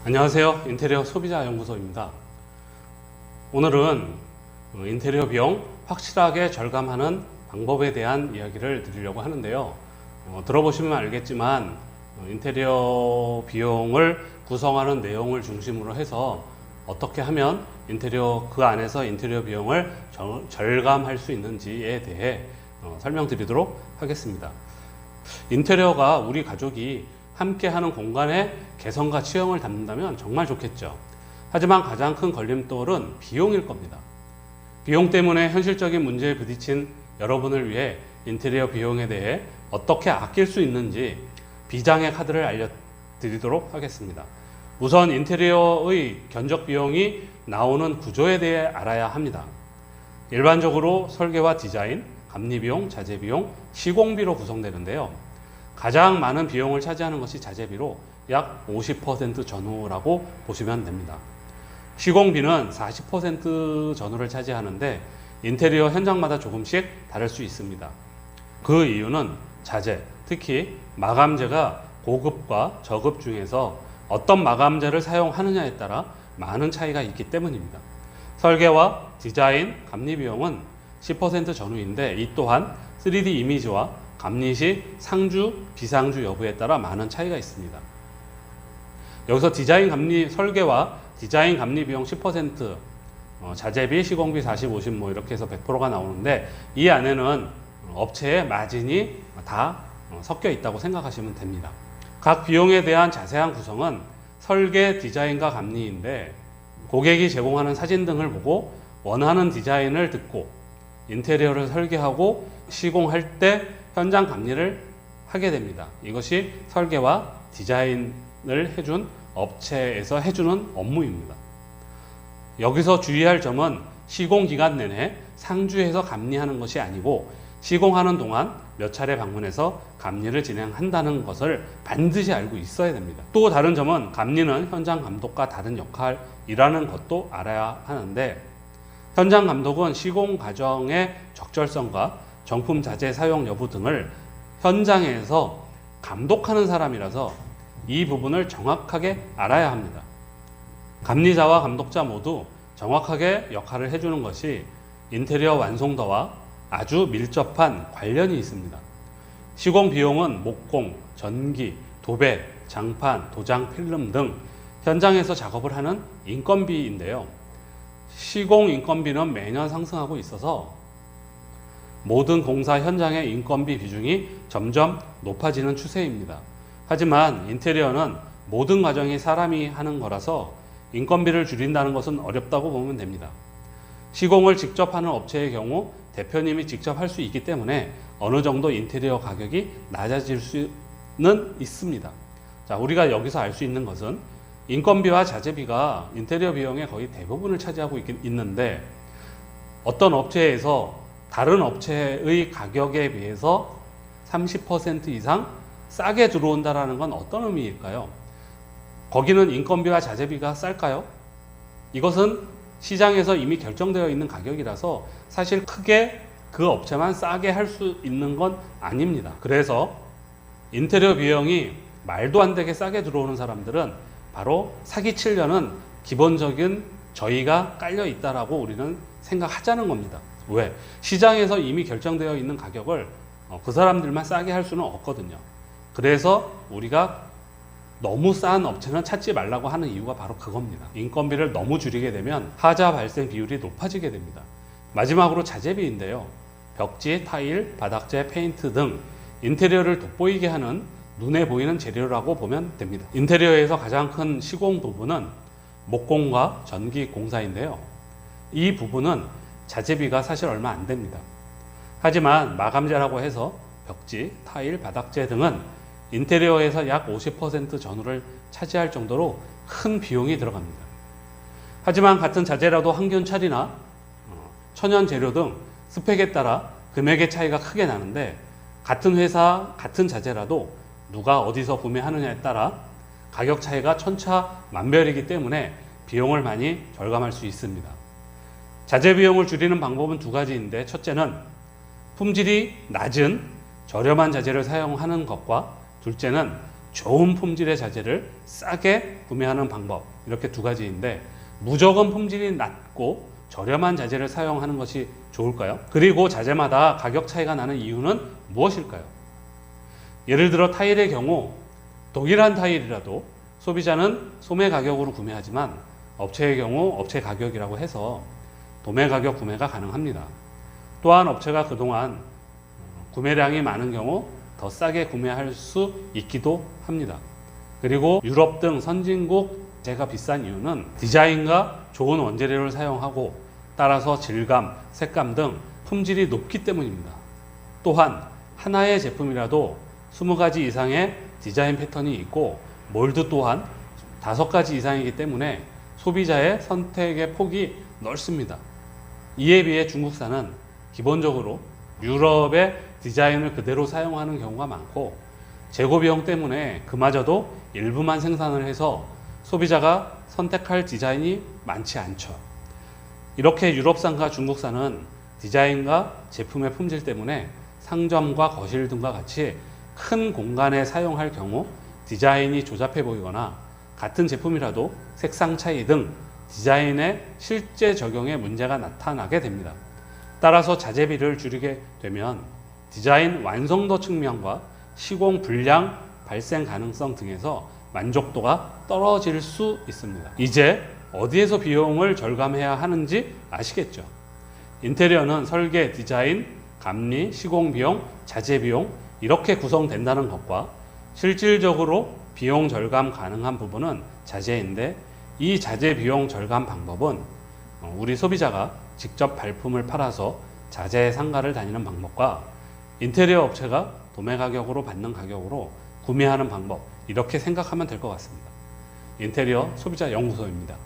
안녕하세요. 인테리어 소비자 연구소입니다. 오늘은 인테리어 비용 확실하게 절감하는 방법에 대한 이야기를 드리려고 하는데요. 들어보시면 알겠지만 인테리어 비용을 구성하는 내용을 중심으로 해서 어떻게 하면 그 안에서 인테리어 비용을 절감할 수 있는지에 대해 설명드리도록 하겠습니다. 인테리어가 우리 가족이 함께하는 공간의 개성과 취향을 담는다면 정말 좋겠죠. 하지만 가장 큰 걸림돌은 비용일 겁니다. 비용 때문에 현실적인 문제에 부딪힌 여러분을 위해 인테리어 비용에 대해 어떻게 아낄 수 있는지 비장의 카드를 알려드리도록 하겠습니다. 우선 인테리어의 견적 비용이 나오는 구조에 대해 알아야 합니다. 일반적으로 설계와 디자인, 감리비용, 자재비용, 시공비로 구성되는데요. 가장 많은 비용을 차지하는 것이 자재비로 약 50% 전후라고 보시면 됩니다. 시공비는 40% 전후를 차지하는데 인테리어 현장마다 조금씩 다를 수 있습니다. 그 이유는 자재, 특히 마감재가 고급과 저급 중에서 어떤 마감재를 사용하느냐에 따라 많은 차이가 있기 때문입니다. 설계와 디자인, 감리 비용은 10% 전후인데 이 또한 3D 이미지와 감리 시 상주, 비상주 여부에 따라 많은 차이가 있습니다. 여기서 설계와 디자인 감리 비용 10%, 자재비, 시공비 40, 50 이렇게 해서 100%가 나오는데 이 안에는 업체의 마진이 다 섞여 있다고 생각하시면 됩니다. 각 비용에 대한 자세한 구성은 설계, 디자인과 감리인데 고객이 제공하는 사진 등을 보고 원하는 디자인을 듣고 인테리어를 설계하고 시공할 때 현장 감리를 하게 됩니다. 이것이 설계와 디자인을 해준 업체에서 해주는 업무입니다. 여기서 주의할 점은 시공 기간 내내 상주해서 감리하는 것이 아니고 시공하는 동안 몇 차례 방문해서 감리를 진행한다는 것을 반드시 알고 있어야 됩니다. 또 다른 점은 감리는 현장 감독과 다른 역할이라는 것도 알아야 하는데 현장 감독은 시공 과정의 적절성과 정품 자재 사용 여부 등을 현장에서 감독하는 사람이라서 이 부분을 정확하게 알아야 합니다. 감리자와 감독자 모두 정확하게 역할을 해주는 것이 인테리어 완성도와 아주 밀접한 관련이 있습니다. 시공 비용은 목공, 전기, 도배, 장판, 도장, 필름 등 현장에서 작업을 하는 인건비인데요. 시공 인건비는 매년 상승하고 있어서 모든 공사 현장의 인건비 비중이 점점 높아지는 추세입니다. 하지만 인테리어는 모든 과정이 사람이 하는 거라서 인건비를 줄인다는 것은 어렵다고 보면 됩니다. 시공을 직접 하는 업체의 경우 대표님이 직접 할 수 있기 때문에 어느 정도 인테리어 가격이 낮아질 수는 있습니다. 자, 우리가 여기서 알 수 있는 것은 인건비와 자재비가 인테리어 비용의 거의 대부분을 차지하고 있는데 어떤 업체에서 다른 업체의 가격에 비해서 30% 이상 싸게 들어온다는 건 어떤 의미일까요? 거기는 인건비와 자재비가 쌀까요? 이것은 시장에서 이미 결정되어 있는 가격이라서 사실 크게 그 업체만 싸게 할 수 있는 건 아닙니다. 그래서 인테리어 비용이 말도 안 되게 싸게 들어오는 사람들은 바로 사기치려는 기본적인 저희가 깔려 있다라고 우리는 생각하자는 겁니다. 왜? 시장에서 이미 결정되어 있는 가격을 그 사람들만 싸게 할 수는 없거든요. 그래서 우리가 너무 싼 업체는 찾지 말라고 하는 이유가 바로 그겁니다. 인건비를 너무 줄이게 되면 하자 발생 비율이 높아지게 됩니다. 마지막으로 자재비인데요. 벽지, 타일, 바닥재, 페인트 등 인테리어를 돋보이게 하는 눈에 보이는 재료라고 보면 됩니다. 인테리어에서 가장 큰 시공 부분은 목공과 전기 공사인데요. 이 부분은 자재비가 사실 얼마 안 됩니다. 하지만 마감재라고 해서 벽지, 타일, 바닥재 등은 인테리어에서 약 50% 전후를 차지할 정도로 큰 비용이 들어갑니다. 하지만 같은 자재라도 항균찰이나 천연 재료 등 스펙에 따라 금액의 차이가 크게 나는데 같은 회사, 같은 자재라도 누가 어디서 구매하느냐에 따라 가격 차이가 천차만별이기 때문에 비용을 많이 절감할 수 있습니다. 자재 비용을 줄이는 방법은 두 가지인데 첫째는 품질이 낮은 저렴한 자재를 사용하는 것과 둘째는 좋은 품질의 자재를 싸게 구매하는 방법, 이렇게 두 가지인데 무조건 품질이 낮고 저렴한 자재를 사용하는 것이 좋을까요? 그리고 자재마다 가격 차이가 나는 이유는 무엇일까요? 예를 들어 타일의 경우 동일한 타일이라도 소비자는 소매 가격으로 구매하지만 업체의 경우 업체 가격이라고 해서 도매 가격 구매가 가능합니다. 또한 업체가 그동안 구매량이 많은 경우 더 싸게 구매할 수 있기도 합니다. 그리고 유럽 등 선진국 제가 비싼 이유는 디자인과 좋은 원재료를 사용하고 따라서 질감, 색감 등 품질이 높기 때문입니다. 또한 하나의 제품이라도 20가지 이상의 디자인 패턴이 있고 몰드 또한 5가지 이상이기 때문에 소비자의 선택의 폭이 넓습니다. 이에 비해 중국산은 기본적으로 유럽의 디자인을 그대로 사용하는 경우가 많고 재고 비용 때문에 그마저도 일부만 생산을 해서 소비자가 선택할 디자인이 많지 않죠. 이렇게 유럽산과 중국산은 디자인과 제품의 품질 때문에 상점과 거실 등과 같이 큰 공간에 사용할 경우 디자인이 조잡해 보이거나 같은 제품이라도 색상 차이 등 디자인의 실제 적용에 문제가 나타나게 됩니다. 따라서 자재비를 줄이게 되면 디자인 완성도 측면과 시공 불량 발생 가능성 등에서 만족도가 떨어질 수 있습니다. 이제 어디에서 비용을 절감해야 하는지 아시겠죠? 인테리어는 설계, 디자인, 감리, 시공 비용, 자재 비용 이렇게 구성된다는 것과 실질적으로 비용 절감 가능한 부분은 자재인데 이 자재 비용 절감 방법은 우리 소비자가 직접 발품을 팔아서 자재 상가를 다니는 방법과 인테리어 업체가 도매 가격으로 받는 가격으로 구매하는 방법, 이렇게 생각하면 될 것 같습니다. 인테리어 소비자 연구소입니다.